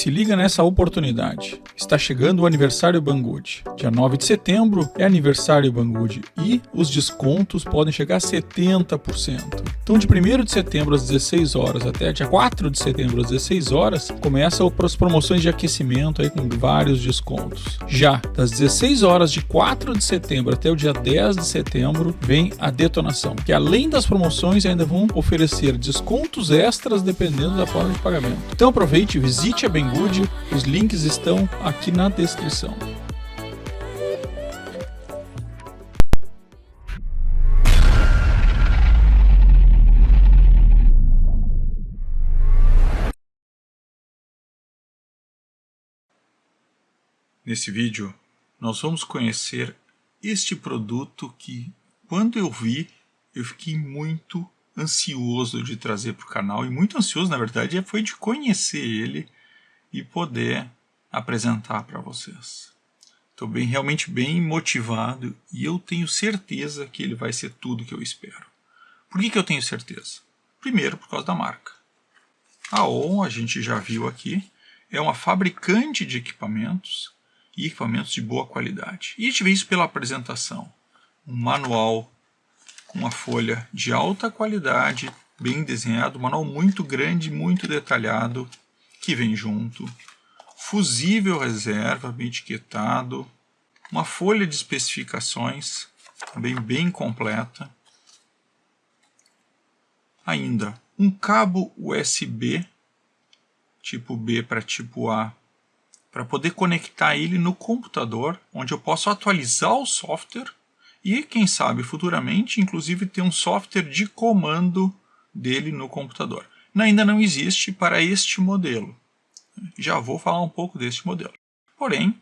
Se liga nessa oportunidade. Está chegando o aniversário Banggood. Dia 9 de setembro é aniversário Banggood e os descontos podem chegar a 70%. Então, de 1º de setembro às 16 horas até dia 4 de setembro às 16 horas, começam as promoções de aquecimento aí com vários descontos. Já das 16 horas de 4 de setembro até o dia 10 de setembro, vem a detonação, que além das promoções ainda vão oferecer descontos extras dependendo da forma de pagamento. Então aproveite, visite a Banggood, os links estão aqui na descrição. Nesse vídeo, nós vamos conhecer este produto que, quando eu vi, eu fiquei muito ansioso de trazer para o canal, e muito ansioso, na verdade, foi de conhecer ele e poder apresentar para vocês. Estou realmente bem motivado e eu tenho certeza que ele vai ser tudo que eu espero. Por que eu tenho certeza? Primeiro, por causa da marca. A ON, a gente já viu aqui, é uma fabricante de equipamentos e equipamentos de boa qualidade. E a gente vê isso pela apresentação. Um manual com uma folha de alta qualidade, bem desenhado, um manual muito grande, muito detalhado, que vem junto. Fusível reserva, bem etiquetado. Uma folha de especificações, também bem completa. Ainda, um cabo USB, tipo B para tipo A, para poder conectar ele no computador, onde eu posso atualizar o software e, quem sabe, futuramente, inclusive, ter um software de comando dele no computador. Ainda não existe para este modelo. Já vou falar um pouco deste modelo. Porém,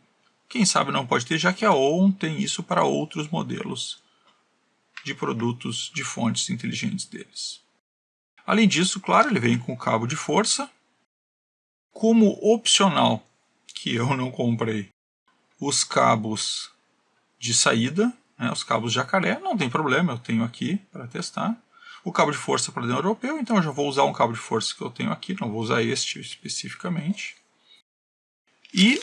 quem sabe não pode ter, já que a ON tem isso para outros modelos de produtos de fontes inteligentes deles. Além disso, claro, ele vem com cabo de força. Como opcional, que eu não comprei, os cabos de saída, os cabos jacaré, não tem problema, eu tenho aqui para testar. O cabo de força padrão europeu, então eu já vou usar um cabo de força que eu tenho aqui, não vou usar este especificamente. E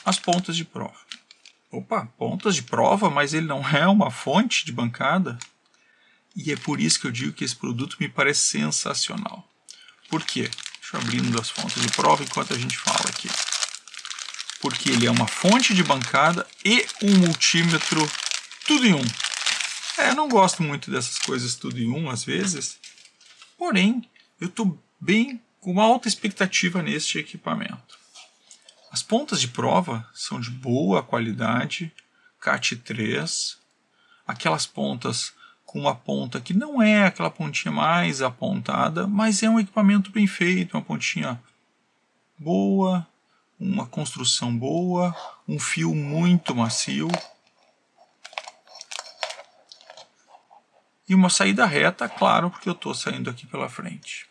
as pontas de prova. Opa, pontas de prova, mas ele não é uma fonte de bancada. E é por isso que eu digo que esse produto me parece sensacional. Por quê? Deixa eu abrindo as fontes de prova enquanto a gente fala aqui. Porque ele é uma fonte de bancada e um multímetro tudo em um. Eu não gosto muito dessas coisas tudo em um às vezes, porém eu estou bem com uma alta expectativa neste equipamento. As pontas de prova são de boa qualidade, CAT3, aquelas pontas com uma ponta que não é aquela pontinha mais apontada, mas é um equipamento bem feito, uma pontinha boa, uma construção boa, um fio muito macio e uma saída reta, claro, porque eu estou saindo aqui pela frente.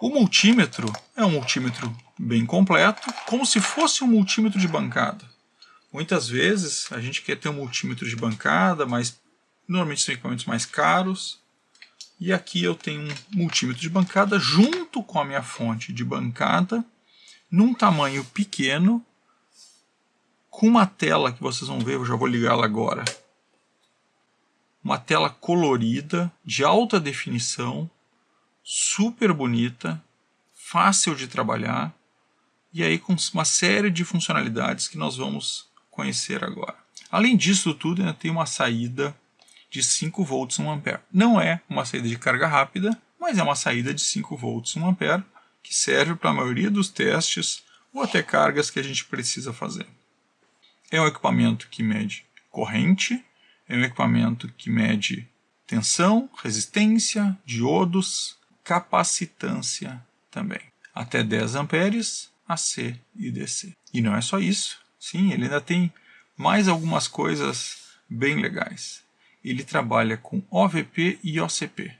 O multímetro é um multímetro bem completo, como se fosse um multímetro de bancada. Muitas vezes a gente quer ter um multímetro de bancada, mas normalmente são equipamentos mais caros. E aqui eu tenho um multímetro de bancada junto com a minha fonte de bancada, num tamanho pequeno, com uma tela que vocês vão ver, eu já vou ligá-la agora. Uma tela colorida, de alta definição, super bonita, fácil de trabalhar, e aí com uma série de funcionalidades que nós vamos conhecer agora. Além disso tudo, ainda tem uma saída de 5 volts 1 ampere. Não é uma saída de carga rápida, mas é uma saída de 5 volts 1 ampere, que serve para a maioria dos testes ou até cargas que a gente precisa fazer. É um equipamento que mede corrente, é um equipamento que mede tensão, resistência, diodos, capacitância também. Até 10 amperes, AC e DC. E não é só isso. Sim, ele ainda tem mais algumas coisas bem legais. Ele trabalha com OVP e OCP.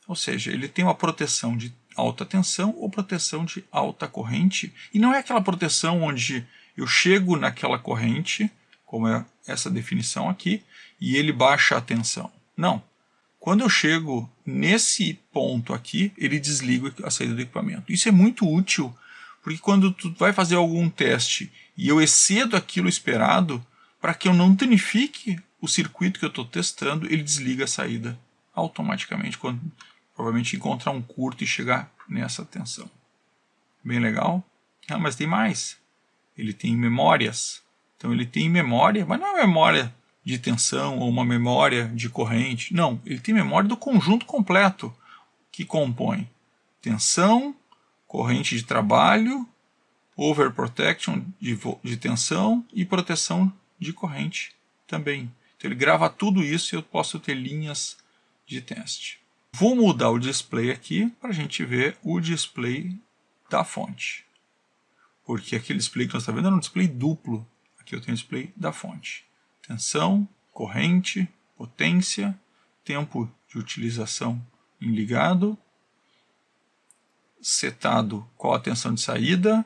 Ou seja, ele tem uma proteção de alta tensão ou proteção de alta corrente. E não é aquela proteção onde eu chego naquela corrente, como é essa definição aqui, e ele baixa a tensão. Não. Quando eu chego nesse ponto aqui, ele desliga a saída do equipamento. Isso é muito útil Porque quando tu vai fazer algum teste e eu excedo aquilo esperado, para que eu não danifique o circuito que eu estou testando, ele desliga a saída automaticamente, quando provavelmente encontrar um curto e chegar nessa tensão. Bem legal. Ah, mas tem mais. Ele tem memórias. Então ele tem memória, mas não é memória de tensão ou uma memória de corrente. Não, ele tem memória do conjunto completo que compõe tensão, corrente de trabalho, overprotection de tensão e proteção de corrente também. Então ele grava tudo isso e eu posso ter linhas de teste. Vou mudar o display aqui para a gente ver o display da fonte. Porque aquele display que nós estamos vendo é um display duplo. Aqui eu tenho o display da fonte. Tensão, corrente, potência, tempo de utilização em ligado, setado qual a tensão de saída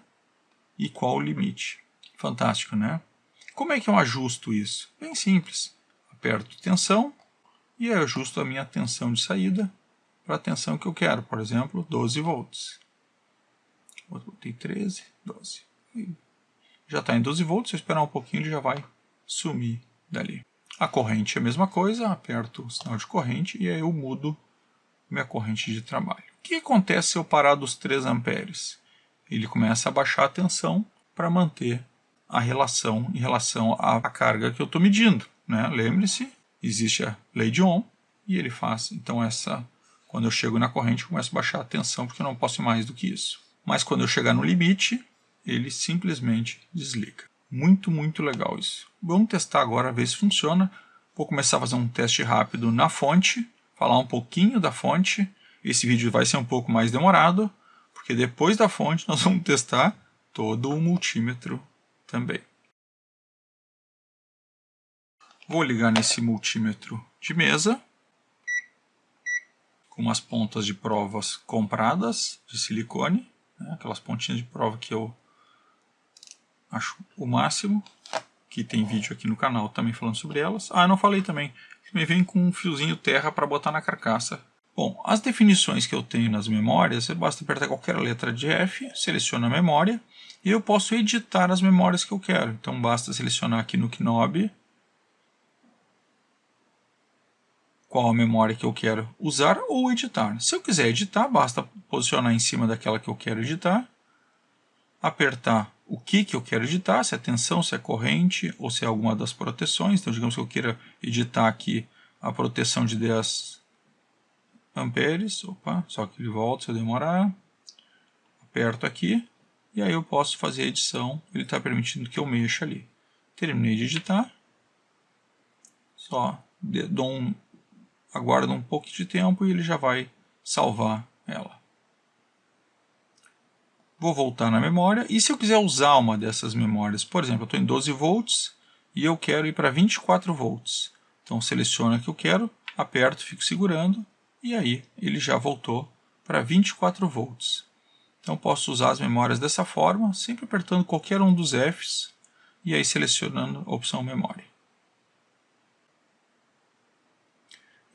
e qual o limite. Fantástico, né? Como é que eu ajusto isso? Bem simples. Aperto tensão e eu ajusto a minha tensão de saída para a tensão que eu quero. Por exemplo, 12 volts. Botei 13, 12. Já está em 12 volts, se eu esperar um pouquinho ele já vai sumir dali. A corrente é a mesma coisa, aperto o sinal de corrente e aí eu mudo minha corrente de trabalho. O que acontece se eu parar dos 3 amperes? Ele começa a baixar a tensão para manter a relação em relação à carga que eu estou medindo, né? Lembre-se, existe a lei de Ohm e ele faz, então quando eu chego na corrente eu começo a baixar a tensão porque eu não posso ir mais do que isso. Mas quando eu chegar no limite, ele simplesmente desliga. Muito, muito legal isso. Vamos testar agora, ver se funciona. Vou começar a fazer um teste rápido na fonte, falar um pouquinho da fonte. Esse vídeo vai ser um pouco mais demorado, porque depois da fonte nós vamos testar todo o multímetro também. Vou ligar nesse multímetro de mesa, com umas pontas de provas compradas de silicone, né? Aquelas pontinhas de prova que eu acho o máximo, que tem vídeo aqui no canal também falando sobre elas. Ah, eu não falei também, me vem com um fiozinho terra para botar na carcaça. Bom, as definições que eu tenho nas memórias, basta apertar qualquer letra de F, seleciona a memória, e eu posso editar as memórias que eu quero. Então basta selecionar aqui no Knob qual a memória que eu quero usar ou editar. Se eu quiser editar, basta posicionar em cima daquela que eu quero editar, apertar o que eu quero editar, se é tensão, se é corrente ou se é alguma das proteções. Então digamos que eu queira editar aqui a proteção de 10 amperes, opa, só que ele volta se eu demorar, aperto aqui e aí eu posso fazer a edição, ele está permitindo que eu mexa ali. Terminei de editar, só aguardo um pouco de tempo e ele já vai salvar ela. Vou voltar na memória e se eu quiser usar uma dessas memórias, por exemplo, eu estou em 12 volts e eu quero ir para 24 volts. Então seleciono a que eu quero, aperto, fico segurando e aí ele já voltou para 24 volts. Então posso usar as memórias dessa forma, sempre apertando qualquer um dos Fs e aí selecionando a opção memória.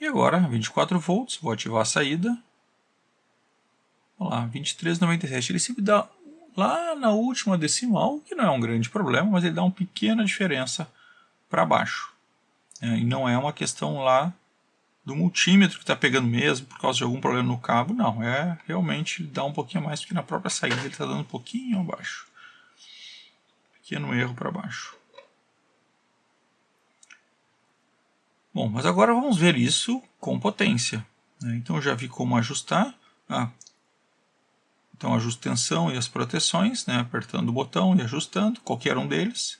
E agora 24 volts, vou ativar a saída. Vamos lá, 23,97. Ele sempre dá lá na última decimal, que não é um grande problema, mas ele dá uma pequena diferença para baixo. E não é uma questão lá do multímetro que está pegando mesmo por causa de algum problema no cabo, não. É realmente dá um pouquinho mais, porque na própria saída ele está dando um pouquinho abaixo. Pequeno erro para baixo. Bom, mas agora vamos ver isso com potência. Então eu já vi como ajustar. Então ajusto tensão e as proteções, apertando o botão e ajustando, qualquer um deles.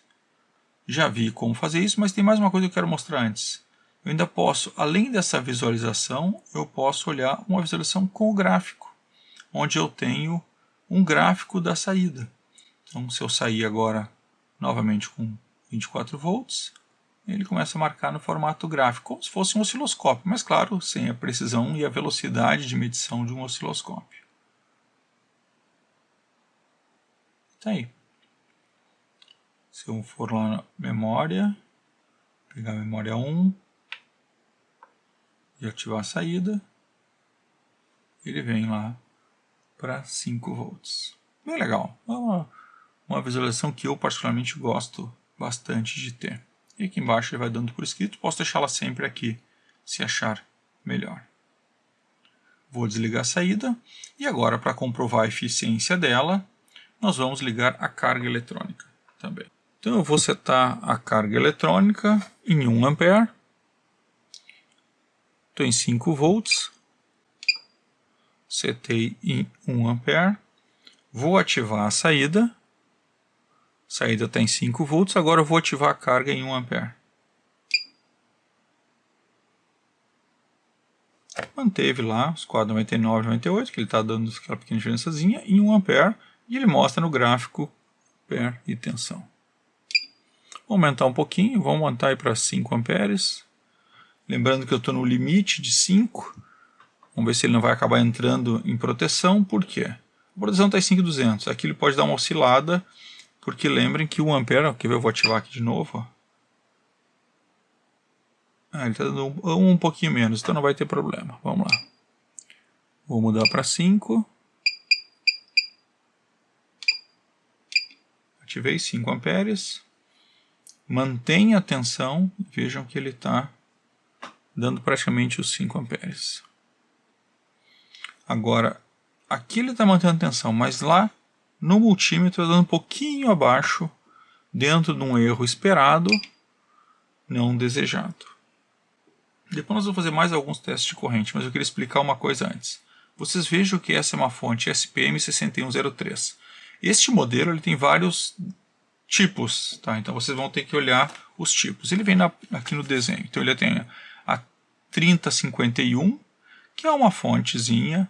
Já vi como fazer isso, mas tem mais uma coisa que eu quero mostrar antes. Eu ainda posso, além dessa visualização, eu posso olhar uma visualização com o gráfico, onde eu tenho um gráfico da saída. Então se eu sair agora novamente com 24 volts, ele começa a marcar no formato gráfico, como se fosse um osciloscópio, mas claro, sem a precisão e a velocidade de medição de um osciloscópio. Tá aí. Se eu for lá na memória, pegar a memória 1 e ativar a saída, ele vem lá para 5 volts. Bem legal. É uma visualização que eu particularmente gosto bastante de ter. E aqui embaixo ele vai dando por escrito. Posso deixá-la sempre aqui, se achar melhor. Vou desligar a saída. E agora, para comprovar a eficiência dela, nós vamos ligar a carga eletrônica também. Então eu vou setar a carga eletrônica em 1 ampere. Estou em 5 volts. Setei em 1 ampere. Vou ativar a saída. A saída está em 5 volts. Agora eu vou ativar a carga em 1 ampere. Manteve lá os 4,99, 98, que ele está dando aquela pequena diferençazinha, em 1 ampere. E ele mostra no gráfico ampere e tensão. Vou aumentar um pouquinho. Vou aumentar aí para 5 amperes. Lembrando que eu estou no limite de 5. Vamos ver se ele não vai acabar entrando em proteção. Por quê? A proteção está em 5.200. Aqui ele pode dar uma oscilada, porque lembrem que 1 ampere, ó, eu vou ativar aqui de novo. Ó. Ele está dando um pouquinho menos, então não vai ter problema. Vamos lá. Vou mudar para 5. Ativei 5 amperes. Mantenha a tensão. Vejam que ele está dando praticamente os 5 amperes. Agora, aqui ele está mantendo a tensão, mas lá no multímetro está dando um pouquinho abaixo, dentro de um erro esperado, não desejado. Depois nós vamos fazer mais alguns testes de corrente, mas eu queria explicar uma coisa antes. Vocês vejam que essa é uma fonte SPM 6103. Este modelo ele tem vários tipos, tá? Então vocês vão ter que olhar os tipos. Ele vem aqui no desenho. Então ele tem a 3051, que é uma fontezinha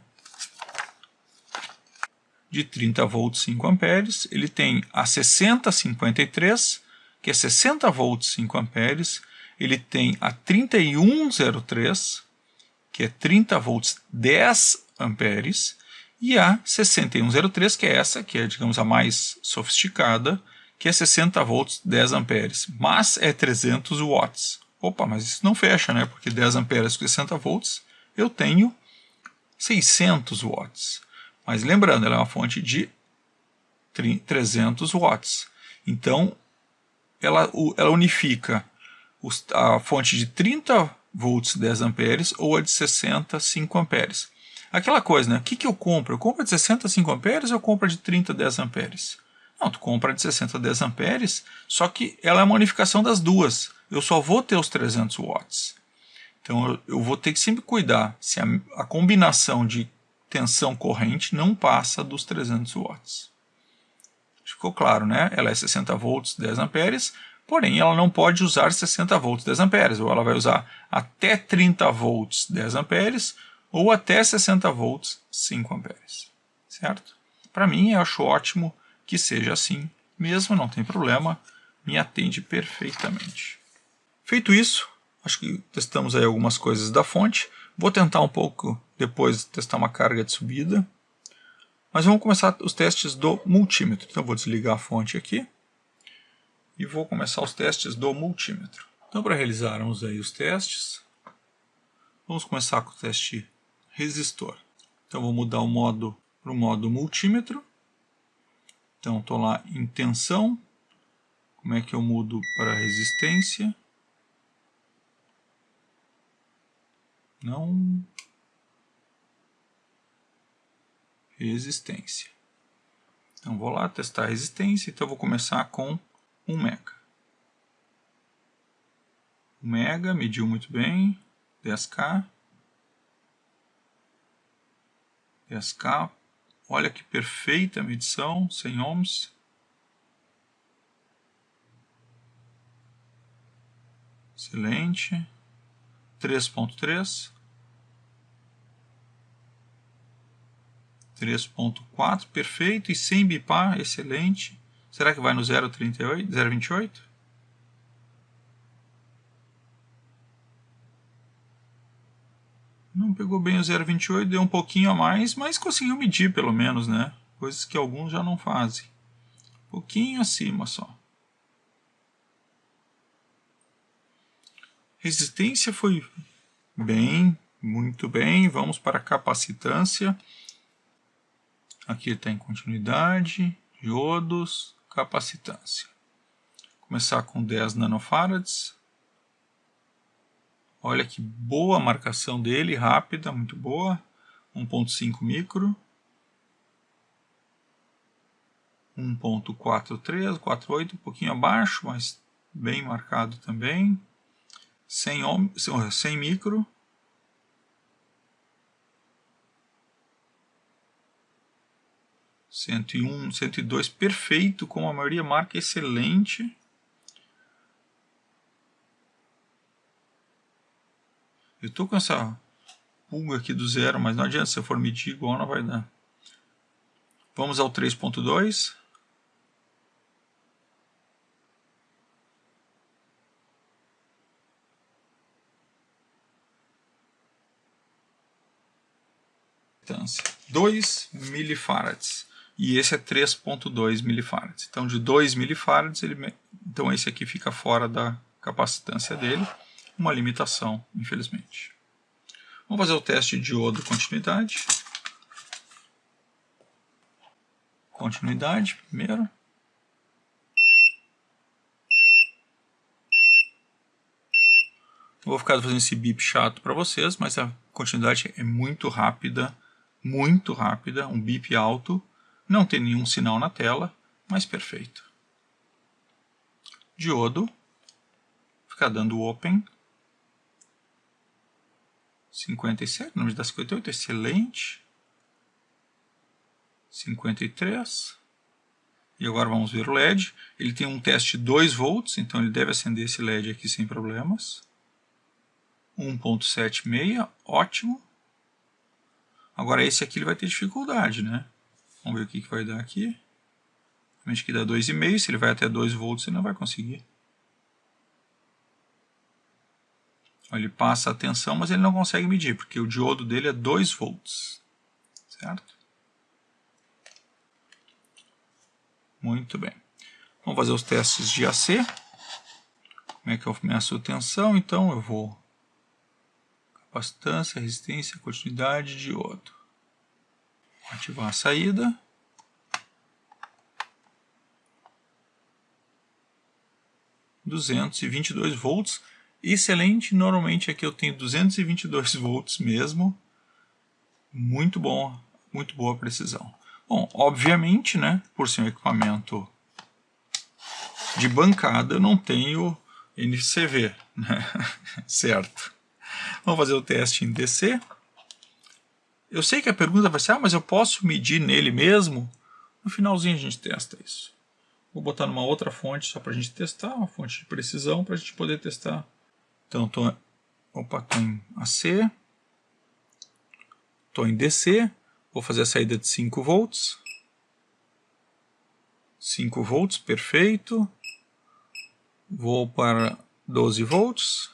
de 30 volts 5 amperes. Ele tem a 6053, que é 60 volts 5 amperes. Ele tem a 3103, que é 30 volts 10 amperes. E a 6103, que é essa, que é, digamos, a mais sofisticada, que é 60 volts 10 amperes. Mas é 300 watts. Opa, mas isso não fecha, né? Porque 10 amperes com 60 volts, eu tenho 600 watts. Mas lembrando, ela é uma fonte de 300 watts. Então, ela unifica a fonte de 30 volts 10 amperes ou a de 60 5 amperes. Aquela coisa, né? O que eu compro? Eu compro a de 60 5 amperes ou eu compro a de 30 10 amperes? Não, tu compra a de 60 10 amperes, só que ela é uma unificação das duas. Eu só vou ter os 300 watts. Então eu vou ter que sempre cuidar se a combinação de tensão corrente não passa dos 300 watts. Ficou claro, né? Ela é 60 volts 10 amperes, porém ela não pode usar 60 volts 10 amperes, ou ela vai usar até 30 volts 10 amperes, ou até 60 volts 5 amperes. Certo? Para mim, eu acho ótimo que seja assim, mesmo, não tem problema, me atende perfeitamente. Feito isso, acho que testamos aí algumas coisas da fonte. Vou tentar um pouco depois testar uma carga de subida. Mas vamos começar os testes do multímetro. Então eu vou desligar a fonte aqui e vou começar os testes do multímetro. Então para realizarmos aí os testes, vamos começar com o teste resistor. Então vou mudar o modo para o modo multímetro. Então estou lá em tensão. Como é que eu mudo para resistência? Não. Resistência. Então vou lá testar a resistência. Então vou começar com 1 mega. 1 mega, mediu muito bem. 10K. 10K. Olha que perfeita a medição, 100 ohms. Excelente. 3.3. 3.4, perfeito, e sem bipar, excelente. Será que vai no 0.38, 0.28? Não pegou bem o 0.28, deu um pouquinho a mais, mas conseguiu medir pelo menos, né? Coisas que alguns já não fazem. Um pouquinho acima só. Resistência foi bem, muito bem. Vamos para a capacitância. Aqui está em continuidade, diodos, capacitância. Começar com 10 nanofarads. Olha que boa a marcação dele, rápida, muito boa. 1.5 micro. 1.43, 48, um pouquinho abaixo, mas bem marcado também. 100 micro. 101, 102, perfeito, como a maioria marca, excelente. Eu estou com essa pulga aqui do zero, mas não adianta, se eu for medir igual não vai dar. Vamos ao 3.2. Distância 2 milifarads. E esse é 3.2 milifarads. Então de 2 milifarads, então esse aqui fica fora da capacitância dele. Uma limitação, infelizmente. Vamos fazer o teste de diodo continuidade. Continuidade primeiro. Eu vou ficar fazendo esse bip chato para vocês, mas a continuidade é muito rápida, um bip alto. Não tem nenhum sinal na tela, mas perfeito. Diodo. Ficar dando open. 57, no dá 58, excelente. 53. E agora vamos ver o LED. Ele tem um teste 2 volts, então ele deve acender esse LED aqui sem problemas. 1.76, ótimo. Agora esse aqui ele vai ter dificuldade, né? Vamos ver o que vai dar aqui. Realmente que dá 2,5, se ele vai até 2 volts ele não vai conseguir. Ele passa a tensão, mas ele não consegue medir, porque o diodo dele é 2 volts. Certo? Muito bem. Vamos fazer os testes de AC. Como é que eu meço a tensão? Então eu vou capacitância, resistência, continuidade, diodo. Ativar a saída. (222 volts). Excelente, normalmente aqui eu tenho 222 volts mesmo. Muito bom, muito boa precisão. Bom, obviamente, né, por ser um equipamento de bancada, eu não tenho NCV, né? Certo. Vamos fazer o teste em DC. Eu sei que a pergunta vai ser, mas eu posso medir nele mesmo? No finalzinho a gente testa isso. Vou botar numa outra fonte só para a gente testar, uma fonte de precisão para a gente poder testar. Então, estou em AC, estou em DC, vou fazer a saída de 5 volts. 5 volts, perfeito. Vou para 12 volts.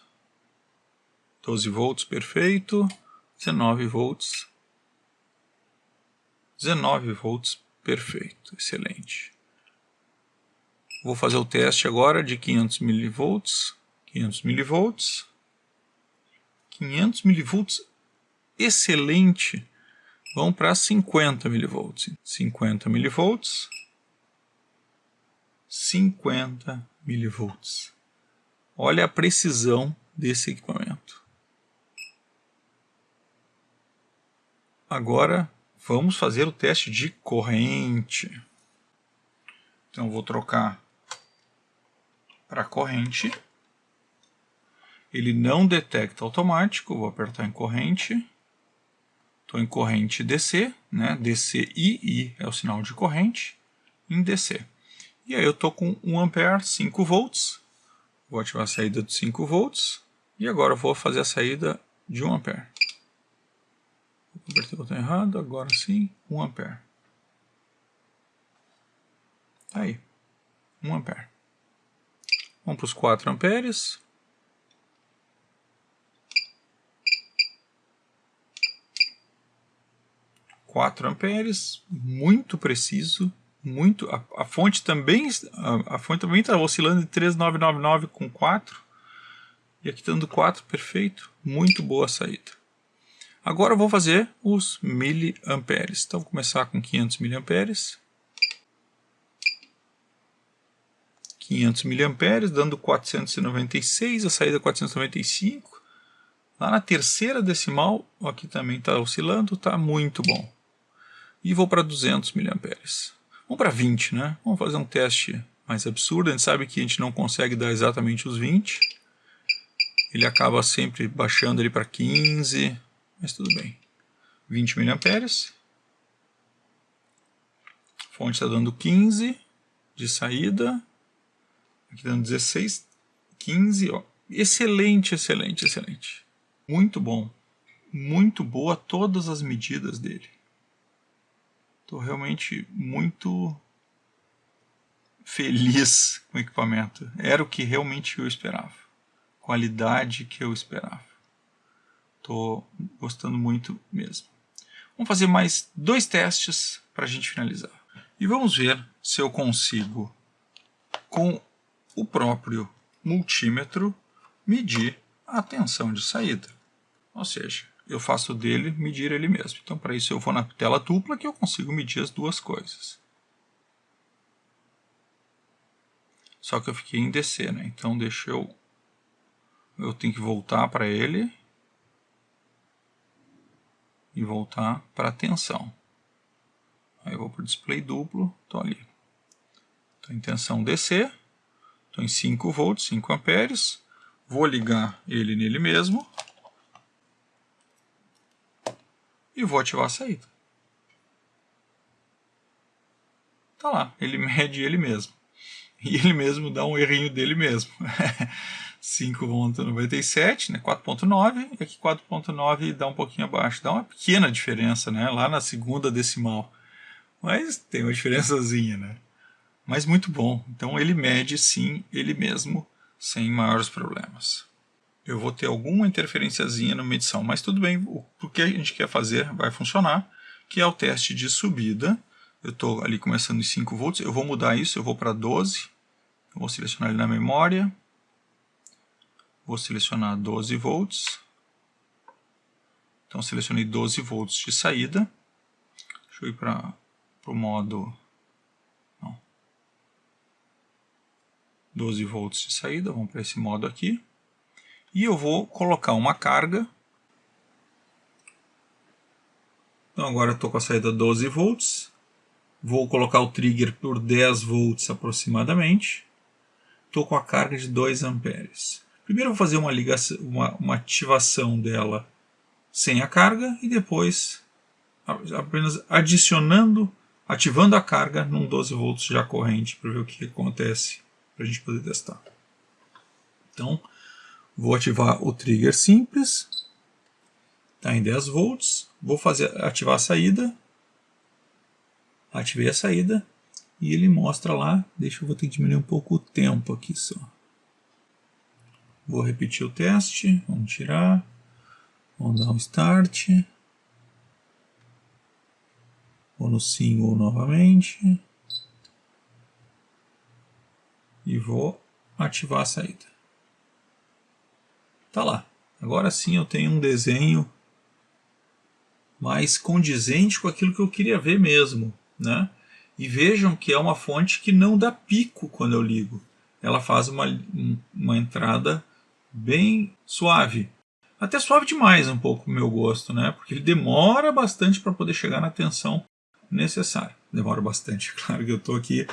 12 volts, perfeito. 19 volts. 19 volts, perfeito, excelente. Vou fazer o teste agora de 500 milivolts. 500 milivolts. 500 milivolts, excelente. Vamos para 50 milivolts. 50 milivolts. 50 milivolts. Olha a precisão desse equipamento. Agora vamos fazer o teste de corrente. Então eu vou trocar para corrente. Ele não detecta automático, vou apertar em corrente. Estou em corrente DC, né? DCI é o sinal de corrente, em DC. E aí eu estou com 1 ampere, 5 volts. Vou ativar a saída de 5 volts. E agora eu vou fazer a saída de 1 ampere. Apertei o botão errado, agora sim, 1 ampere. Tá aí, 1 ampere. Vamos para os 4 amperes. 4 amperes, muito preciso, muito. A fonte também está oscilando de 3.999 com 4. E aqui está dando 4, perfeito, muito boa a saída. Agora eu vou fazer os miliamperes. Então vou começar com 500 miliamperes. 500 miliamperes, dando 496, a saída 495. Lá na terceira decimal, aqui também está oscilando, está muito bom. E vou para 200 miliamperes. Vamos para 20, né? Vamos fazer um teste mais absurdo. A gente sabe que a gente não consegue dar exatamente os 20. Ele acaba sempre baixando ali para 15, mas tudo bem. 20 miliamperes. A fonte está dando 15 de saída. Aqui dando 16, 15. Ó. Excelente, excelente, excelente. Muito bom. Muito boa todas as medidas dele. Estou realmente muito feliz com o equipamento. Era o que realmente eu esperava. Qualidade que eu esperava. Estou gostando muito mesmo. Vamos fazer mais 2 testes para a gente finalizar. E vamos ver se eu consigo, com o próprio multímetro, medir a tensão de saída. Ou seja, eu faço dele medir ele mesmo. Então, para isso, eu vou na tela dupla que eu consigo medir as duas coisas. Só que eu fiquei em DC, né? Então, deixa eu tenho que voltar para ele e voltar para a tensão. Aí eu vou para o display duplo, estou ali. Estou em tensão DC, estou em 5 volts, 5 amperes. Vou ligar ele nele mesmo. E vou ativar a saída. Tá lá, ele mede ele mesmo. E ele mesmo dá um errinho dele mesmo. 5,97, né? 4,9. E aqui 4,9 dá um pouquinho abaixo. Dá uma pequena diferença, né? Lá na segunda decimal. Mas tem uma diferençazinha, né? Mas muito bom. Então ele mede sim ele mesmo, sem maiores problemas. Eu vou ter alguma interferenciazinha na medição, mas tudo bem, o que a gente quer fazer vai funcionar, que é o teste de subida. Eu estou ali começando em 5 volts, eu vou mudar isso, eu vou para 12, eu vou selecionar ele na memória, vou selecionar 12 volts, então selecionei 12 volts de saída, deixa eu ir para o modo, não, 12 volts de saída, vamos para esse modo aqui. E eu vou colocar uma carga. Então agora estou com a saída 12 volts. Vou colocar o trigger por 10 volts aproximadamente. Estou com a carga de 2 amperes. Primeiro eu vou fazer uma ligação, uma ativação dela sem a carga e depois apenas ativando a carga num 12 volts já corrente para ver o que acontece, para a gente poder testar. Então, vou ativar o trigger simples, está em 10 volts, vou ativar a saída, ativei a saída e ele mostra lá, vou ter que diminuir um pouco o tempo aqui só. Vou repetir o teste, vamos tirar, vamos dar um start, vou no single novamente e vou ativar a saída. Tá lá. Agora sim eu tenho um desenho mais condizente com aquilo que eu queria ver mesmo, né? E vejam que é uma fonte que não dá pico quando eu ligo. Ela faz uma entrada bem suave. Até suave demais um pouco pro meu gosto, né? Porque ele demora bastante para poder chegar na tensão necessária. Demora bastante, claro que eu estou aqui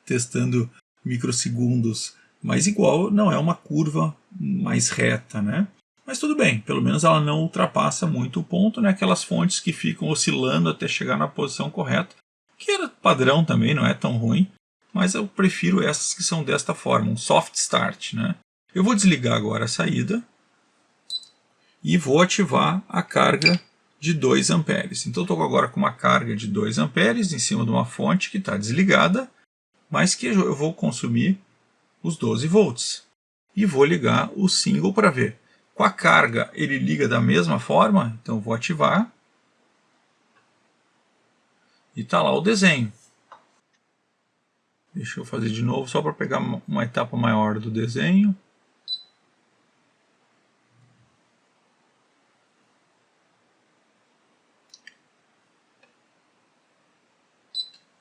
testando microsegundos, mas igual não é uma curva mais reta, né? Mas tudo bem, pelo menos ela não ultrapassa muito o ponto, né? Aquelas fontes que ficam oscilando até chegar na posição correta, que era padrão também, não é tão ruim, mas eu prefiro essas que são desta forma, um soft start, né? Eu vou desligar agora a saída e vou ativar a carga de 2 amperes. Então eu estou agora com uma carga de 2 amperes em cima de uma fonte que está desligada, mas que eu vou consumir os 12 volts. E vou ligar o single para ver. Com a carga ele liga da mesma forma, então eu vou ativar. E está lá o desenho. Deixa eu fazer de novo só para pegar uma etapa maior do desenho.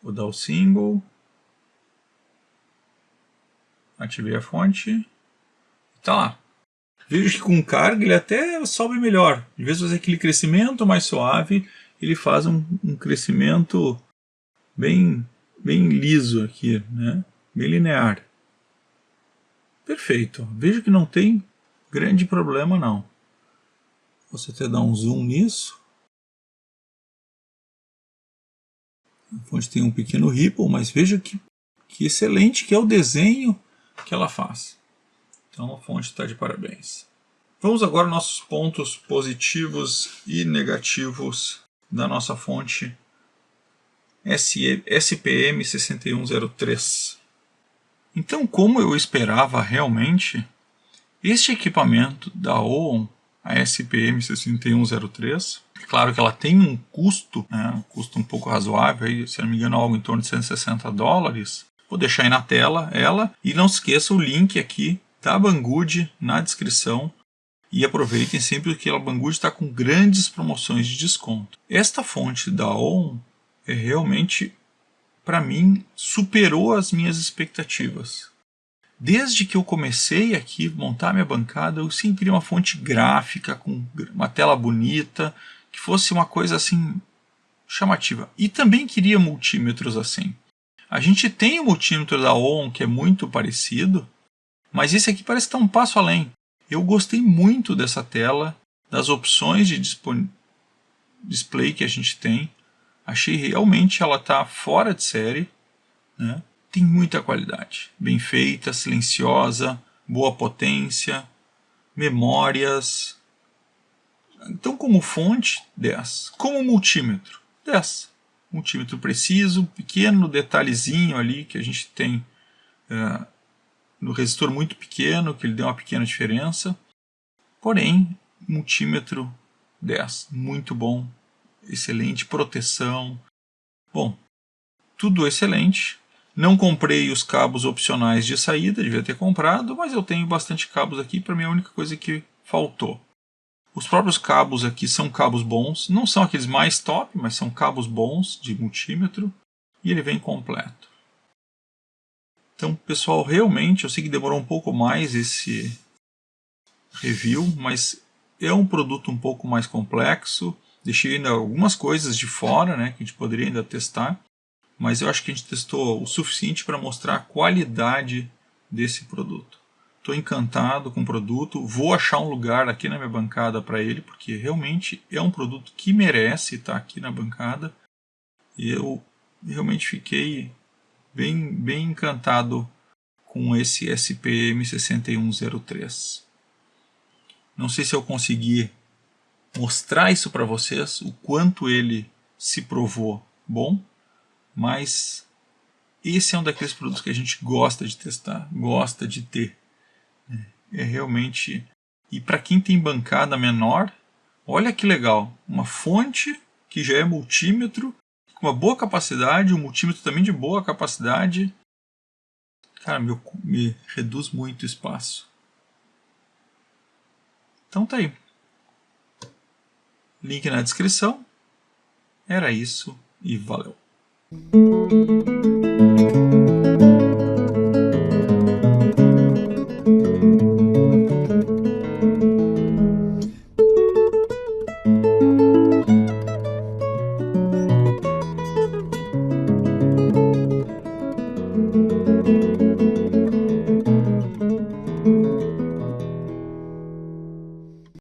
Vou dar o single. Ativei a fonte. Tá lá. Vejo que com carga ele até sobe melhor. De vez em fazer aquele crescimento mais suave, ele faz um crescimento bem liso aqui, né? Bem linear. Perfeito. Vejo que não tem grande problema não. Você até dá um zoom nisso. A fonte tem um pequeno ripple, mas veja que excelente que é o desenho que ela faz. Então a fonte está de parabéns. Vamos agora aos nossos pontos positivos e negativos da nossa fonte SPM6103. Então, como eu esperava realmente, este equipamento da OWON, a SPM6103, claro que ela tem um custo, né, um custo um pouco razoável, aí, se não me engano algo em torno de $160. Vou deixar aí na tela ela, e não se esqueça o link aqui da Banggood na descrição. E aproveitem sempre que a Banggood está com grandes promoções de desconto. Esta fonte da OWON realmente, para mim, superou as minhas expectativas. Desde que eu comecei aqui a montar minha bancada, eu sempre queria uma fonte gráfica, com uma tela bonita, que fosse uma coisa assim chamativa. E também queria multímetros assim. A gente tem o multímetro da OWON que é muito parecido, mas esse aqui parece estar um passo além. Eu gostei muito dessa tela, das opções de display que a gente tem. Achei realmente ela está fora de série, né? Tem muita qualidade, bem feita, silenciosa, boa potência, memórias. Então, como fonte, 10. Como multímetro, 10. Multímetro preciso, pequeno detalhezinho ali que a gente tem no resistor muito pequeno, que ele deu uma pequena diferença. Porém, multímetro 10, muito bom, excelente proteção. Bom, tudo excelente. Não comprei os cabos opcionais de saída, devia ter comprado, mas eu tenho bastante cabos aqui, para mim a única coisa que faltou. Os próprios cabos aqui são cabos bons, não são aqueles mais top, mas são cabos bons de multímetro, e ele vem completo. Então, pessoal, realmente eu sei que demorou um pouco mais esse review, mas é um produto um pouco mais complexo. Deixei ainda algumas coisas de fora, né, que a gente poderia ainda testar, mas eu acho que a gente testou o suficiente para mostrar a qualidade desse produto. Estou encantado com o produto, vou achar um lugar aqui na minha bancada para ele, porque realmente é um produto que merece estar aqui na bancada. E eu realmente fiquei bem encantado com esse SPM6103. Não sei se eu consegui mostrar isso para vocês, o quanto ele se provou bom, mas esse é um daqueles produtos que a gente gosta de testar, gosta de ter. É realmente... E para quem tem bancada menor, olha que legal, uma fonte que já é multímetro, com uma boa capacidade, um multímetro também de boa capacidade. Cara, me reduz muito o espaço. Então tá aí. Link na descrição. Era isso e valeu.